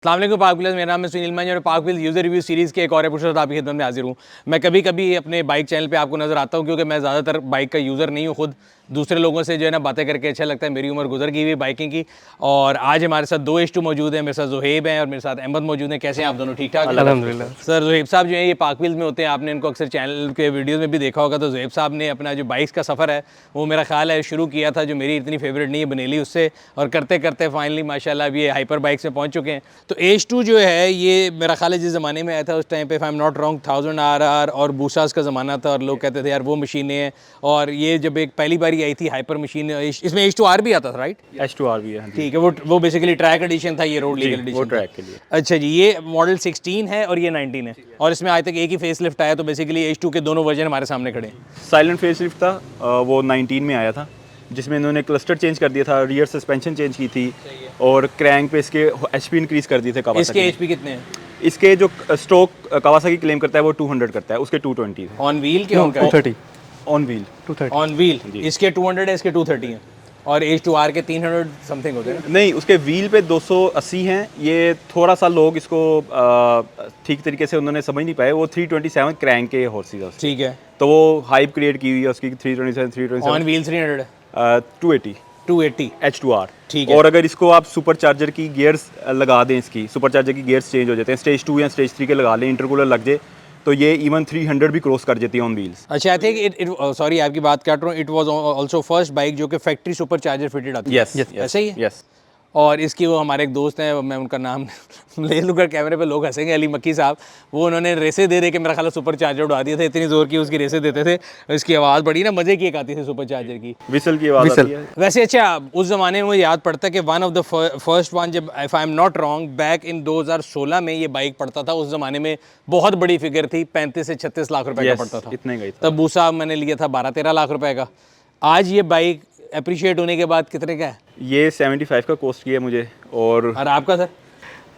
अस्सलाम वालेकुम पाक व्हील्स, मेरा नाम है सुनील मांझी और पाक व्हील्स यूज़र रिव्यू सीरीज़ के एक और एपिसोड आपकी खिदमत में हाजिर हूँ। मैं कभी कभी अपने बाइक चैनल पे आपको नज़र आता हूँ क्योंकि मैं ज़्यादातर बाइक का यूज़र नहीं हूँ खुद। दूसरे लोगों से जो है ना बातें करके अच्छा लगता है। मेरी उम्र गुजर गई हुई बाइकिंग की। और आज हमारे साथ दो H2 मौजूद हैं। मेरे साथ ज़ुहैब हैं और मेरे साथ अहमद मौजूद हैं। कैसे हैं आप दोनों? ठीक ठाक? अल्हम्दुलिल्लाह। सर ज़ुहैब साहब जो है ये पाक व्हील्स में होते हैं, आपने इनको अक्सर चैनल के वीडियोज़ में भी देखा होगा। तो ज़ुहैब साहब ने अपना जो बाइक्स का सफ़र है वो मेरा ख्याल है शुरू किया था, जो मेरी इतनी फेवरेट नहीं है बनेली उससे, और करते करते फाइनली माशाल्लाह अब ये हाइपर बाइक्स में पहुँच चुके हैं। तो H2 जो है ये मेरा ख्याल है जिस ज़माने में आया था उस टाइम पे, if I'm not wrong, 1000 RR और बूसास का ज़माना था और लोग कहते थे यार वो मशीनें हैं। और ये जब एक पहली बारी आई थी हाइपर मशीन, इसमें H2R भी आता था, राइट? H2R भी है। ठीक है, वो बेसिकली ट्रैक एडिशन था, ये रोड लीगल एडिशन वो ट्रैक के लिए। अच्छा जी, ये मॉडल 16 है और ये 19 है और इसमें आज तक एक ही फेस लिफ्ट आया। तो बेसिकली H2 के दोनों वर्जन हमारे सामने खड़े हैं। साइलेंट फेसलिफ्ट था, वो 19 में आया था, जिसमें इन्होंने क्लस्टर चेंज कर दिया था, रियर सस्पेंशन चेंज की थी और क्रैंक पे इसके HP इंक्रीज कर दिए थे कावासाकी। इसके HP कितने हैं? इसके जो स्ट्रोक कावासाकी क्लेम करता है वो 200 करता है, उसके 220 है। ऑन व्हील के? 230 ऑन व्हील। 230 ऑन व्हील इसके 200 है, इसके 230 हैं और H2R के 300 समथिंग होते हैं। नहीं, उसके व्हील पे 280 हैं। ये थोड़ा सा लोग इसको ठीक तरीके से उन्होंने समझ नहीं पाए, वो 327 क्रैंक के हॉर्सेस। ठीक है, तो वो हाइप क्रिएट की हुई है उसकी 327 ऑन व्हील 300 है, 280 280 H2R। ठीक है। और अगर इसको आप सुपर चार्जर की गियर्स लगा दें, इसकी सुपर चार्जर की गियर्स चेंज हो जाते हैं, स्टेज 2 या स्टेज 3 के लगा लें, इंटरकूलर लग जाए तो ये इवन 300 भी क्रॉस कर जाती है ऑन व्हील्स। अच्छा, आई थिंक सॉरी आपकी बात काट रहा हूँ, it was also first bike जो कि फैक्ट्री सुपर चार्जर फिटेड आती है। यस, ऐसे ही है? यस। और इसकी वो हमारे एक दोस्त हैं, मैं उनका नाम ले लूँगा कैमरे पे, लोग हंसेंगे, अली मक्की साहब। वो उन्होंने रेसे दे दे के मेरा ख्याल है सुपर चार्जर उड़ा दिए थे, इतनी ज़ोर की उसकी रेसे देते थे। इसकी आवाज़ बड़ी ना मज़े की एक आती थी सुपर चार्जर की, विसल की आवाज़ आती है। वैसे अच्छा उस ज़माने में मुझे याद पड़ता है कि one of the first one, जब if I'm not wrong back in 2016 में ये बाइक पड़ता था। उस ज़माने में बहुत बड़ी फिगर थी, 35 से 36 लाख रुपए का पड़ता था। इतना ही गई था। तब बूसा मैंने लिया था 12-13 लाख रुपए का। आज ये बाइक अप्रिशिएट होने के बाद कितने का है? ये 75 का कॉस्ट किया मुझे। और आपका सर?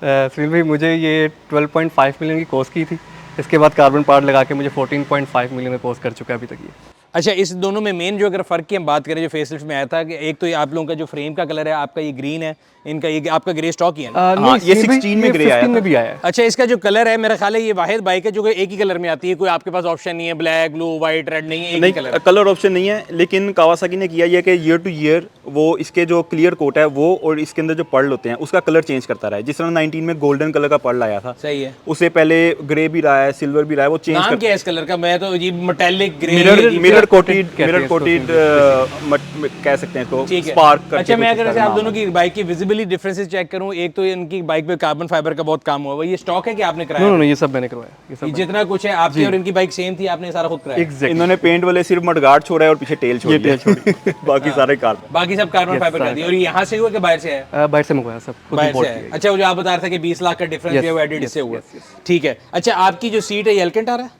सुनील भाई, मुझे ये 12.5 मिलियन की कॉस्ट की थी। इसके बाद कार्बन पार्ट लगा के मुझे 14.5 मिलियन में कॉस्ट कर चुका है अभी तक ये। अच्छा, इस दोनों में मेन जो अगर फ़र्क की हम बात करें जो फेसलिफ्ट में आया था, कि एक तो ये आप लोगों का जो फ्रेम का कलर है, आपका ये ग्रीन है, इनका ये आपका ग्रे स्टॉक ही है ना? हाँ, ये 16 में ग्रे आया था। में भी आया है। अच्छा, इसका जो कलर है मेरा ख्याल है ये वाहिद बाइक है जो कि एक ही कलर में आती है, कोई आपके पास ऑप्शन नहीं है ब्लैक, ब्लू, वाइट, रेड नहीं है, एक ही नहीं, कलर ऑप्शन नहीं है। लेकिन कावासाकी ने किया ये कि ईयर टू ईयर वो इसके जो क्लियर कोट है वो और इसके अंदर जो पर्ल होते हैं उसका कलर चेंज करता रहा है। जिस तरह 19 में गोल्डन कलर का पर्ल आया था, सही है। उससे पहले ग्रे भी रहा है, सिल्वर भी रहा है, वो चेंज नाम क्या है इस कलर का? मैं तो ये मेटालिक ग्रे, मिरर कोटेड कह सकते हैं इसको, ठीक है। स्पार्क। अच्छा, मैं अगर आप दोनों की बाइक की विजिबली डिफरेंसेस चेक करूं, एक तो इनकी बाइक पे कार्बन फाइबर का बहुत काम हुआ है, ये स्टॉक है कि आपने कराया? नो, ये सब मैंने करवाया। ये सब जितना कुछ है आपकी और इनकी बाइक सेम थी, आपने सारा खुद कराया? एग्जैक्टली। इन्होंने पेंट वाले सिर्फ मडगार्ड छोड़ा है और पीछे टेल छोड़ दिया। बाकी सारे कार्बन। बाकी सब कार्बन फाइबर का दिया। और यहाँ से हुआ कि बाहर से है? बाहर से मंगवाया सब, खुद बाहर import से है। किया। अच्छा, वो जो आप बता रहे थे कि 20 लाख का डिफरेंस है वो एडिट इससे हुआ। ठीक है। अच्छा, आपकी जो सीट है ये एल्केंटार है?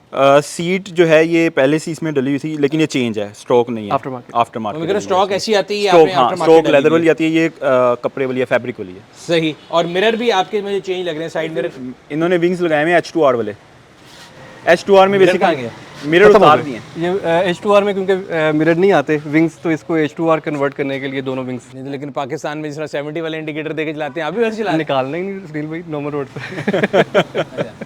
सीट जो है ये पहले से इसमें डली हुई थी, लेकिन ये चेंज है, स्टॉक नहीं है। आफ्टर मार्केट स्टॉक ऐसी आती है, स्टॉक लेदर वाली आती है, ये कपड़े वाली है, फैब्रिक वाली है। सही। और मिरर भी आपके मुझे चेंज लग रहे हैं, साइड मिरर इन्होंने विंग्स लगाए हैं H2R वाले। H2R में बेसिकली मिरर उतार दिए हैं। ये H2R में क्योंकि मिरर नहीं आते विंग्स, तो इसको H2R कन्वर्ट करने के लिए दोनों विंग्स नहीं। लेकिन पाकिस्तान में जिस तरह 70 वाले इंडिकेटर देके चलाते हैं, आप भी वैसे चला निकालना ही नहीं सुनील भाई नॉर्मल रोड पे।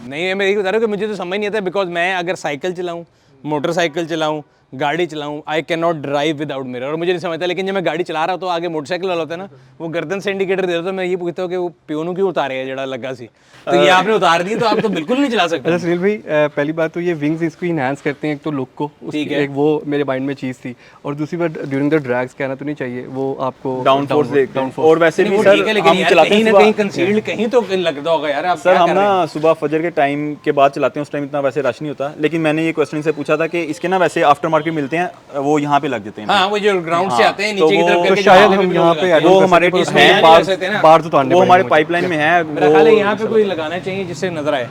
नहीं, मैं यही बता रहा हूँ कि मुझे तो समझ नहीं आता, बिकॉज मैं अगर साइकिल चलाऊँ, मोटरसाइकिल चलाऊँ, गाड़ी चलाऊँ, I can not drive without mirror, और मुझे नहीं समझता। लेकिन जब मैं गाड़ी चला रहा हूँ तो आगे मोटरसाइकिल वाला होता है ना, वो गर्दन से इंडिकेटर देता है, तो मैं ये पूछता हूँ कि वो प्योनू क्यों उतारे है जड़ा लगा सी, तो ये आपने उतार दी तो आप तो बिल्कुल नहीं चला सकते। अच्छा सुनील भाई, पहली बात तो ये विंग्स इसको इनहांस करते हैं, एक तो लुक को, एक वो मेरे माइंड में चीज़ थी, और दूसरी बात ड्यूरिंग द ड्रैग्स कहना तो नहीं चाहिए, वो आपको डाउनफोर्स। और वैसे भी सर हम चलाते हैं कहीं कंसील्ड कहीं तो लगता होगा यार। आप सर, हम ना सुबह फजर के टाइम के बाद चलाते हैं, उस टाइम इतना वैसे रश नहीं होता। लेकिन मैंने ये क्वेश्चन से पूछा था कि इसके ना वैसे आफ्टर मार्केट मिलते हैं, वो यहाँ पे लग जाते हैं। हाँ, वो जो ग्राउंड से आते हैं नीचे की तरफ करके, शायद हम यहाँ पे वो हमारे बाहर तो वो हमारे पाइपलाइन में है। मेरा ख्याल है यहाँ पे कोई लगाना चाहिए जिससे नजर आए।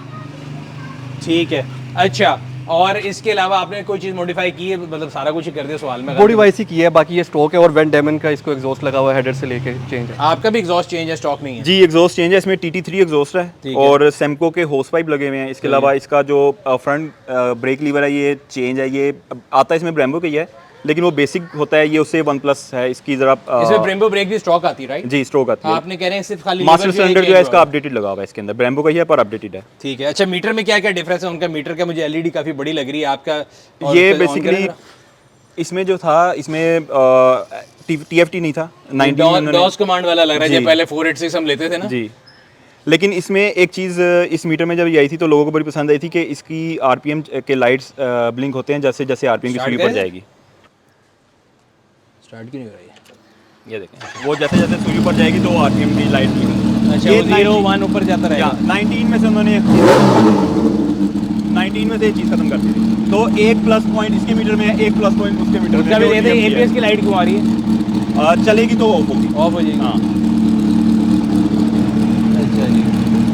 ठीक है। अच्छा, और इसके अलावा आपने कोई चीज़ मॉडिफाई की है? मतलब सारा कुछ ही कर दिया सवाल में? बॉडी वाइज ही की है, बाकी ये स्टॉक है। और वेन डेमन का इसको एग्जॉस्ट लगा हुआ है, हेडर से लेके चेंज है। आपका भी एग्जॉस्ट चेंज है, स्टॉक नहीं है? जी, एग्जॉस्ट चेंज है। इसमें TT3 एग्जॉस्ट है और सेम्को के होस पाइप लगे हुए हैं। इसके अलावा इसका जो फ्रंट ब्रेक लीवर है ये चेंज है, ये आता है इसमें ब्रेम्बो का ही है, लेकिन वो बेसिक होता है, ये उससे OnePlus है, इसकी ज़रा इसमें ब्रेम्बो ब्रेक भी स्टॉक आती है, राइट? जी स्ट्रोक आती है। आपने कह रहे हैं सिर्फ खाली मास्टर लीवर सिलेंडर जो है इसका अपडेटेड लगा हुआ है, इसके अंदर ब्रेम्बो का ही है पर अपडेटेड है। ठीक है। अच्छा, मीटर में क्या क्या डिफरेंस है उनका? मीटर का मुझे एलईडी काफ़ी बड़ी लग रही है आपका। और ये फिर on बेसिकली करें इसमें जो था, इसमें TFT नहीं था, 19 डॉस कमांड वाला लग रहा है, जी। जब पहले 486 हम लेते थे ना। जी। लेकिन इसमें एक चीज़ इस मीटर में जब ये आई थी तो लोगों को बड़ी पसंद आई थी कि इसकी RPM के लाइट्स ब्लिंक होते हैं जैसे जैसे RPM की Start सुई करें? पर जाएगी। स्टार्ट क्यों नहीं हो रही है? ये देखें, वो जैसे जैसे सुई पर जाएगी तो RPM की लाइट ब्लिंक। अच्छा, वो 0 1 ऊपर जाता रहेगा। 19 में से उन्होंने 19 में से ये चीज़ खत्म कर दी थी। तो एक प्लस पॉइंट इसके मीटर में है, एक प्लस पॉइंट उसके मीटर में उसका भी देते हैं APS की लाइट क्यों आ रही है? चलेगी तो ऑफ होगी। ऑफ हो जाएगी। हाँ, अच्छा जी।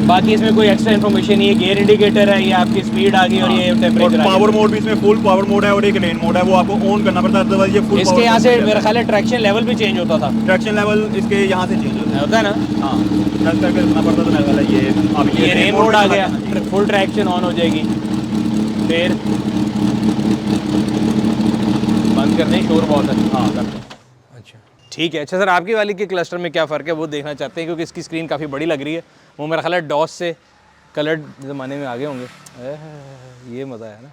बाकी इसमें कोई एक्स्ट्रा इन्फॉर्मेशन नहीं है, गियर इंडिकेटर है, ये आपकी स्पीड आ गई और ये टेम्परेचर आ पावर मोड भी इसमें फुल पावर मोड है और एक रेन मोड है, वो आपको ऑन करना पड़ता है, अदरवाइज ये फुल। इसके यहाँ से मेरा ख्याल है ट्रैक्शन लेवल भी चेंज होता था। ट्रैक्शन लेवल इसके यहाँ से चेंज होता है ना? हाँ, प्रेस करके रखना पड़ता था मेरे ख्याल है। ये अब ये रेन मोड आ गया, फुल ट्रैक्शन ऑन हो जाएगी। फिर बंद कर दें, शोर बहुत है। हाँ करते हैं। अच्छा ठीक है। अच्छा सर, आपकी वाली के क्लस्टर में क्या फ़र्क है वो देखना चाहते हैं, क्योंकि इसकी स्क्रीन काफ़ी बड़ी लग रही है। वो मेरा ख्याल है डॉस से कलर्ड ज़माने में आगे होंगे। ये मज़ा है ना।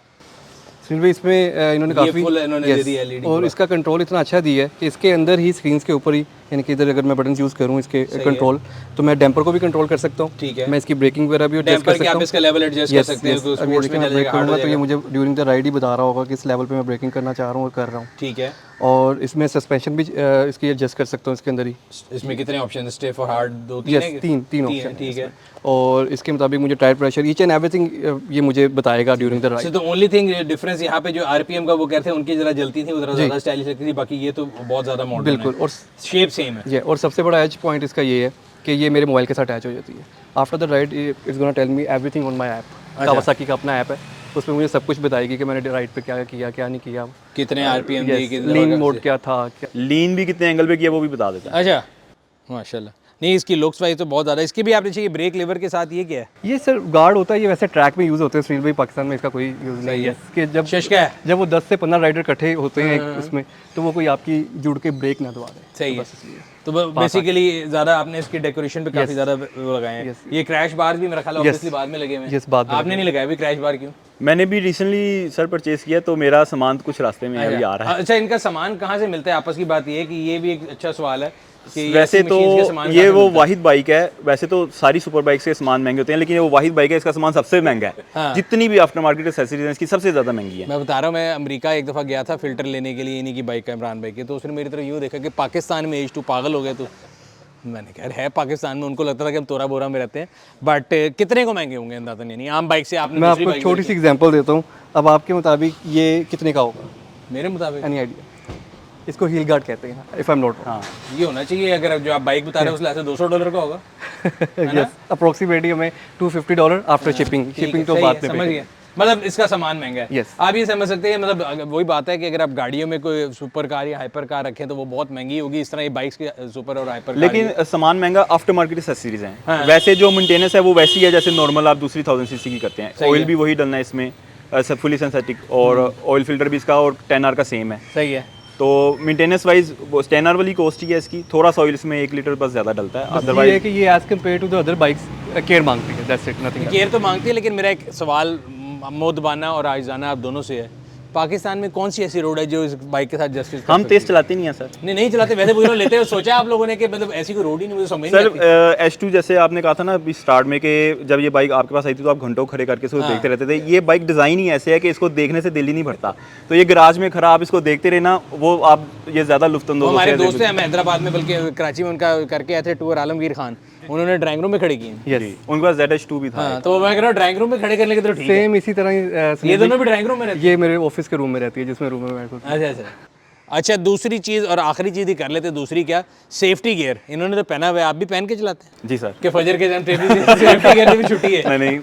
सुनील भाई, इसमें इन्होंने ये काफ़ी full इन्होंने दे दी LED और इसका कंट्रोल इतना अच्छा दिया है कि इसके अंदर ही स्क्रीन के ऊपर ही, यानी कि इधर अगर मैं बटन यूज़ करूँ इसके कंट्रोल, तो मैं डैम्पर को भी कंट्रोल कर सकता हूँ। ठीक है। मैं इसकी ब्रेकिंग वगैरह भी एडजस्ट कर डैम्पर के सकता आप हूँ। इसका लेवल एडजस्ट कर सकते हैं, तो अभी स्पोर्ट्स देखिए में मैं चले ब्रेक जाएगा, हार्ड करूँगा हो तो ये जाएगा। मुझे ड्यूरिंग द राइड ही बता रहा होगा किस लेवल पे मैं ब्रेकिंग करना चाह रहा हूँ और कर रहा हूँ। ठीक है। और इसमें सस्पेंशन भी इसकी एडजस्ट कर सकता हूँ इसके अंदर ही। इसमें कितने ऑप्शन है? स्टिफ और हार्ड, दो तीन है? तीन ऑप्शन। ठीक है। और इसके मुताबिक मुझे tyre pressure each and everything ये मुझे बताएगा ड्यूरिंग द राइड। तो ओनली थिंग डिफरेंस यहाँ पे जो RPM का वो कहते हैं उनकी जरा जलती थी, उधर ज़्यादा स्टाइलिश लगती थी, बाकी ये तो बहुत ज़्यादा मॉडर्न है। बिल्कुल। और शेप सेम है। ये और सबसे बड़ा एज पॉइंट इसका ये है कि ये मेरे मोबाइल के साथ अटैच हो जाती है। After the ride it's gonna tell me everything on my app. Kawasaki का अपना ऐप है, उसमें मुझे सब कुछ बताएगी कि मैंने राइड पे क्या किया क्या नहीं किया, कितने RPM दी, कितने लीन मोड क्या था क्या। लीन भी कितने एंगल पे किया वो भी बता देता है। अच्छा, माशाल्लाह। नहीं, इसकी लुक्स वाइज तो बहुत ज़्यादा। इसकी भी आपने चाहिए ब्रेक लीवर के साथ ये क्या है? ये सर गार्ड होता है, ये वैसे ट्रैक में यूज़ होते हैं सुनील भाई, पाकिस्तान में इसका कोई यूज़ नहीं है। कि शशका है। जब वो 10 से 15 राइडर इकट्ठे होते हैं उसमें, तो वो कोई आपकी जुड़ के ब्रेक ना दबा दे। सही है। तो बेसिकली ज़्यादा आपने इसकी डेकोरेशन पे काफ़ी ज़्यादा वो लगाए हैं। ये क्रैश बार भी मेरा ख्याल है ऑब्वियसली बाद में लगे हुए हैं। यस, बाद में आपने नहीं लगाया अभी क्रैश बार, क्यों? मैंने भी रिसेंटली सर परचेज किया तो मेरा सामान तो कुछ रास्ते में अभी आ रहा है। अच्छा, इनका सामान कहाँ से मिलता है? आपस की बात ये है कि ये भी एक अच्छा सवाल है कि वैसे तो machines के सामान ये कहाँ से वो मिलता है? वाहिद बाइक है, वैसे तो सारी सुपर बाइक्स के सामान महंगे होते हैं, लेकिन ये वो वाहिद बाइक है इसका सामान सबसे महंगा है। हाँ। जितनी भी आफ्टर मार्केट एक्सेसरीज हैं इसकी सबसे ज़्यादा महंगी है। मैं बता रहा हूँ, मैं अमेरिका एक दफ़ा गया था फिल्टर लेने के लिए इन्हीं की बाइक का, इमरान भाई की। तो उसने मेरी तरफ यूँ देखा कि पाकिस्तान में H2 पागल हो गए। तो मैंने कहा है पाकिस्तान में, उनको लगता था कि हम तोरा बोरा में रहते हैं। बट कितने को महंगे होंगे अंदाज़ा नहीं, आम बाइक से? आपने मैं दूसरी आपको बाइक छोटी सी एग्जांपल देता हूँ। अब आपके मुताबिक ये कितने का होगा? मेरे मुताबिक एनी आइडिया? इसको हील गार्ड कहते हैं, इफ आई एम नॉट हाँ, ये होना चाहिए, अगर जो आप बाइक बता रहे हो उस लिहाज से $200 का होगा। यस, अप्रोक्सीमेटली हमें $250 आफ्टर शिपिंग। शिपिंग तो सही बाद है, में समझ pay गया। मतलब इसका सामान महंगा है। Yes. आप ये समझ सकते हैं, मतलब वही बात है कि अगर आप गाड़ियों में कोई सुपर कार या हाइपर कार रखें तो वो बहुत महंगी होगी। इस तरह ये बाइक्स की सुपर और हाइपर कार लेकिन सामान महंगा, आफ्टर मार्केट एक्सेसरीज हैं। हाँ। वैसे जो मेंटेनेंस है वो वैसी है जैसे नॉर्मल आप दूसरी 1000 सीसी की करते हैं। ऑयल भी वही डलना है इसमें, फुली सिंथेटिक, और ऑयल फिल्टर भी इसका और 10R का सेम है। सही है। तो मेंटेनेंस वाइज 10R वाली कॉस्ट ही है इसकी, थोड़ा सा ऑयल इसमें 1 लीटर बस ज़्यादा डलता है। ये है अदरवाइज कि ये as compare to the other bikes care मांगती है, दैट्स इट, नथिंग। केयर तो मांगती है, लेकिन मेरा एक सवाल मोदबाना और आइजाना आप दोनों से है। पाकिस्तान में कौन सी ऐसी रोड है जो इस बाइक के साथ जस्टिस कर हम सकती तेज चलाते नहीं हैं सर। नहीं चलाते, वैसे वो लेते हो। सोचा आप लोगों ने कि मतलब ऐसी कोई रोड ही नहीं, मुझे समझ नहीं सर आती। H2 जैसे आपने कहा था ना अभी स्टार्ट में कि जब ये बाइक आपके पास आई थी तो आप घंटों खड़े करके इसको देखते रहते थे। ये बाइक डिज़ाइन ही ऐसे है कि इसको देखने से दिल ही नहीं भरता। तो ये गराज में खड़ा आप इसको देखते रहना, वो आप ये ज़्यादा लुत्फ़अंदोज़ हमारे होते हैं। दोस्त हैं, हम हैदराबाद में, बल्कि कराची में उनका करके आए थे टूर, आलमगीर खान, उन्होंने ड्राइंग रूम में खड़े किए। यस, उनके पास ZH2 भी था। हाँ, तो मैं कह रहा हूँ ड्राइंग रूम में खड़े करने के तो ठीक है। सेम इसी तरह ही ये दोनों भी ड्राइंग रूम में रहते ये मेरे ऑफिस के रूम में रहती है, जिसमें रूम में बैठ हैं? अच्छा, दूसरी चीज़ और आखिरी चीज़ ही कर लेते हैं। दूसरी क्या? Safety gear. इन्होंने तो पहना हुआ है, आप भी पहन के चलाते हैं जी सर। कि फजर के टाइम सेफ्टी गियर भी छुट्टी है? नहीं,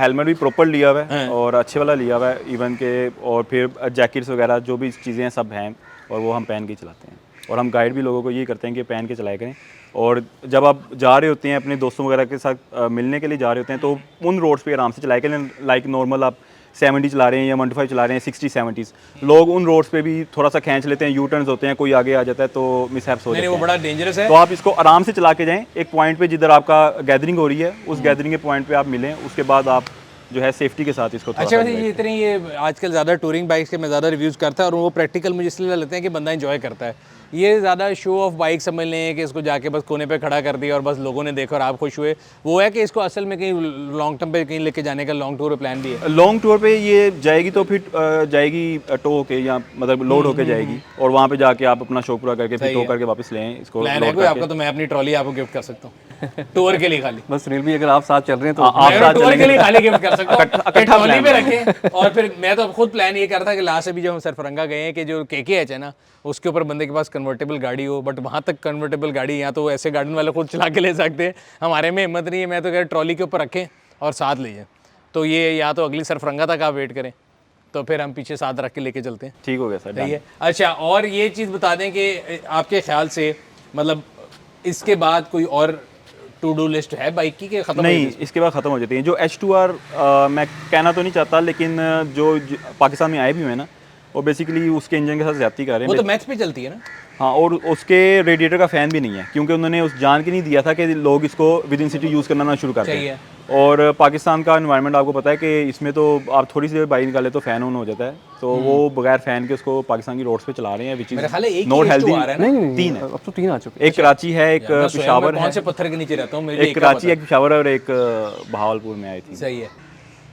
हेलमेट भी प्रॉपर लिया हुआ है और अच्छे वाला लिया हुआ है इवन के, और फिर जैकेट्स वगैरह जो भी चीज़ें हैं सब हैं, और वो हम पहन के ही चलाते हैं। और हम गाइड भी लोगों को यही करते हैं कि पहन के चलाया करें। और जब आप जा रहे होते हैं अपने दोस्तों वगैरह के साथ मिलने के लिए जा रहे होते हैं तो उन रोड्स पे आराम से चलाया करें, लाइक नॉर्मल आप 70 चला रहे हैं या 125 चला रहे हैं 60 70s, लोग उन रोड्स पे भी थोड़ा सा खींच लेते हैं, यू टर्न्स होते हैं, कोई आगे आ जाता है तो मिसहैप्स हो जाते नहीं, वो हैं। बड़ा डेंजरस है। तो आप इसको आराम से चला के जाएं, एक पॉइंट पे जिधर आपका गैदरिंग हो रही है उस गैदरिंग के पॉइंट पे आप मिलें, उसके बाद आप जो है सेफ्टी के साथ इसको थोड़ा अच्छा सा वैसे enjoy ये इतनी ये आजकल ज़्यादा टूरिंग बाइक्स के मैं ज़्यादा रिव्यूज़ करता है और वो प्रैक्टिकल मुझे इसलिए लगते हैं कि बंदा एंजॉय करता है। ये ज़्यादा शो ऑफ बाइक समझ लें कि इसको जाके बस कोने पे खड़ा कर दिया और बस लोगों ने देखा और आप खुश हुए, वो है कि इसको असल में कहीं लॉन्ग टर्म पे कहीं लेके जाने का लॉन्ग टूर प्लान भी है। लॉन्ग टूर पे ये जाएगी तो फिर जाएगी टो होके या मतलब लोड होके जाएगी और वहाँ पे जाके आप अपना शौक पूरा करके फिर टो करके वापस ले आएं इसको। प्लान है कोई आपका? तो मैं अपनी ट्रॉली आपको गिफ्ट कर सकता हूँ टूर के लिए खाली। बस सुनील भाई, अगर आप साथ चल रहे हैं तो आप साथ टूर के लिए खाली गिफ्ट कर सकता हूँ, इकट्ठा ट्रॉली plan पे रखें। और फिर मैं तो खुद प्लान ये करता कि लास्ट से भी जब हम सरफरंगा गए हैं कि जो KKH है ना, उसके ऊपर बंदे के पास कन्वर्टेबल गाड़ी हो, बट वहाँ तक कन्वर्टेबल गाड़ी यहाँ तो ऐसे गार्डन वाले खुद चला के ले सकते हैं, हमारे में हिम्मत नहीं है। मैं तो कह ट्रॉली के ऊपर रखें और साथ ले जाएं। तो ये या तो अगली सरफरंगा तक आप वेट करें, तो फिर हम पीछे साथ रख के लेके चलते हैं। ठीक हो गया सर, सही है। अच्छा, और ये चीज़ बता दें कि आपके ख्याल से मतलब इसके बाद कोई और टू डू लिस्ट है बाइक की कि खत्म? नहीं, इसके बाद ख़त्म हो जाती है। जो H2R मैं कहना तो नहीं चाहता, लेकिन जो पाकिस्तान में आए भी हुए हैं ना, वो बेसिकली उसके इंजन के साथ ज़्यादती कर रहे वो हैं। तो मैच पे चलती है ना। हाँ, और उसके रेडिएटर का फ़ैन भी नहीं है, क्योंकि उन्होंने उस जान के नहीं दिया था कि लोग इसको विद इन सिटी यूज़ करना ना शुरू करते सही हैं। है। और पाकिस्तान का एनवायरनमेंट आपको पता है कि इसमें तो आप थोड़ी सी देर बाइक निकाले तो फ़ैन ऑन हो जाता है, तो वो बगैर फ़ैन के उसको पाकिस्तान की रोड्स पे चला रहे हैं, विच मेरा ख्याल है एक नॉट ही हेल्दी। H2R है ना? नहीं, तीन है, अब तो 3 आ चुके एक कराची है, एक मैं स्वयं पेशावर कौन है, से पत्थर के नीचे रहता हूँ, मुझे एक एक का कराची, पता एक पेशावर और एक बहावलपुर में आई थी। सही है।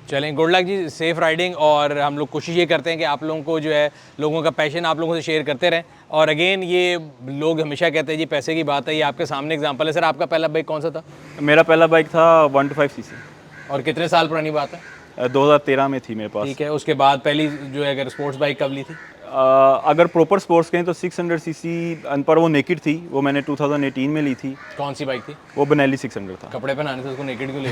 चलें, गुड लक जी, सेफ राइडिंग। और हम लोग कोशिश ये करते हैं कि आप लोगों को जो है लोगों का पैशन आप लोगों से शेयर करते रहें। और अगेन ये लोग हमेशा कहते हैं जी पैसे की बात है, ये आपके सामने एग्जांपल है। सर आपका पहला बाइक कौन सा था? मेरा पहला बाइक था 125 सीसी, और कितने साल पुरानी बात है? 2013 में थी मेरे पास। ठीक है, उसके बाद पहली जो है अगर स्पोर्ट्स बाइक कब ली थी? अगर प्रॉपर स्पोर्ट्स कहें तो 600 सीसी पर वो नेकेड थी, वो मैंने 2018 में ली थी। कौन सी बाइक थी? वो बेनेली 600 था। कपड़े पहनाने से उसको नेकेड क्यों ले?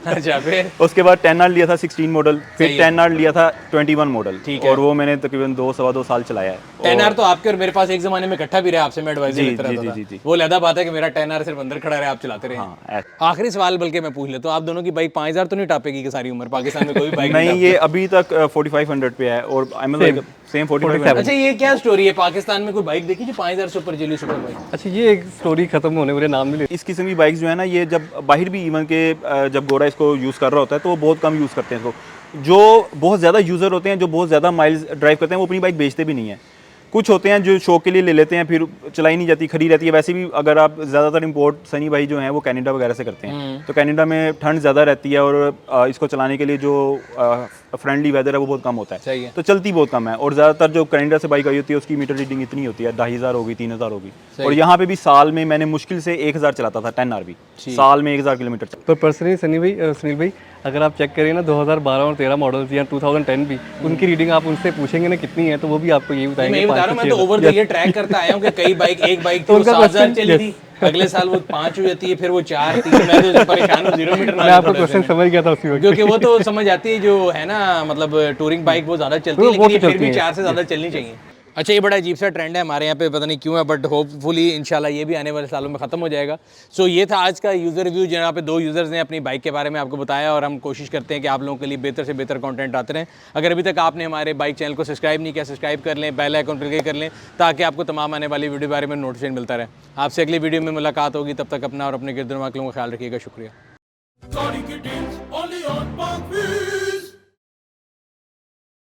अच्छा, फिर उसके बाद 10R लिया था 16 मॉडल, फिर सही है। 10R लिया था 21 मॉडल, ठीक है। और वो मैंने तकरीबन 2 साल चलाया है। 10R तो आपके और मेरे पास एक जमाने में इकट्ठा भी रहा, आपसे मैं एडवाइस लेता रहता जी, था। वो लहदा बात है कि मेरा 10R सिर्फ अंदर खड़ा रहा, आप चलाते रहे। हाँ, आखिरी सवाल बल्कि मैं पूछ लेता हूँ, आप दोनों की बाइक 5000 तो नहीं टापेगी कि सारी उम्र पाकिस्तान में कोई बाइक नहीं, ये अभी तक 4500 पे है और आई एम लाइक सेम 4500। अच्छा, ये क्या स्टोरी है? पाकिस्तान में कोई बाइक देखी जो 5000 से ऊपर चली सुपर बाइक? अच्छा, ये एक स्टोरी खत्म होने वाले नाम नहीं ले। इस किस्म की बाइक्स जो है ना, ये जब बाहर भी इवन के जब गोरा इसको यूज़ कर रहा होता है तो वो बहुत कम यूज़ करते हैं इसको। जो बहुत ज़्यादा यूज़र होते हैं, जो बहुत ज़्यादा माइल्स ड्राइव करते हैं, वो अपनी बाइक बेचते भी नहीं है। कुछ होते हैं जो शौक के लिए ले लेते हैं, फिर चलाई नहीं जाती, खड़ी रहती है। वैसे भी अगर आप ज़्यादातर इंपोर्ट सनी भाई जो हैं वो कनाडा वगैरह से करते हैं, तो कनाडा में ठंड ज़्यादा रहती है और इसको चलाने के लिए जो फ्रेंडली वेदर है वो बहुत कम होता है, सही है। तो चलती बहुत कम है। और ज़्यादातर जो कनाडा से बाइक आई होती है उसकी मीटर रीडिंग इतनी होती है, 2500 होगी, 3000 होगी। और यहाँ पे भी साल में मैंने मुश्किल से 1000 चलाता था 10R भी, साल में 1000 किलोमीटर। पर पर्सनली सुनील भाई, अगर आप चेक करें ना 2012 और 13 मॉडल्स या 2010 भी, उनकी रीडिंग आप उनसे पूछेंगे ना कितनी है, तो वो भी आपको यही मैं बताएंगे। ये बता रहा हूँ, मैं तो ओवर द ईयर ट्रैक करता आया हूँ कि कई बाइक, एक बाइक थी वो 7000 चली थी, अगले साल वो 5 हो जाती है, फिर वो 4 3। मैं तो परेशान हूँ 0 मीटर। मैं आपका क्वेश्चन समझ गया था उसी वक्त, क्योंकि वो तो समझ आती है जो है ना, मतलब टूरिंग बाइक वो ज़्यादा चलती है, लेकिन ये फिर भी 4 से ज़्यादा चलनी चाहिए। अच्छा, ये बड़ा अजीब सा ट्रेंड है हमारे यहाँ पे, पता नहीं क्यों है, बट होपफुली इंशाल्लाह ये भी आने वाले सालों में ख़त्म हो जाएगा। सो ये था आज का यूज़र रिव्यू, जहाँ पे 2 यूज़र्स ने अपनी बाइक के बारे में आपको बताया, और हम कोशिश करते हैं कि आप लोगों के लिए बेहतर से बेहतर कंटेंट आते रहें। अगर अभी तक आपने हमारे बाइक चैनल को सब्सक्राइब नहीं किया, सब्सक्राइब कर लें, बेल आइकन पर क्लिक कर लें, ताकि आपको तमाम आने वाली वीडियो के बारे में नोटिफिकेशन मिलता रहे। आपसे अगली वीडियो में मुलाकात होगी, तब तक अपना और अपने गिरद वालों का ख्याल रखिएगा। शुक्रिया।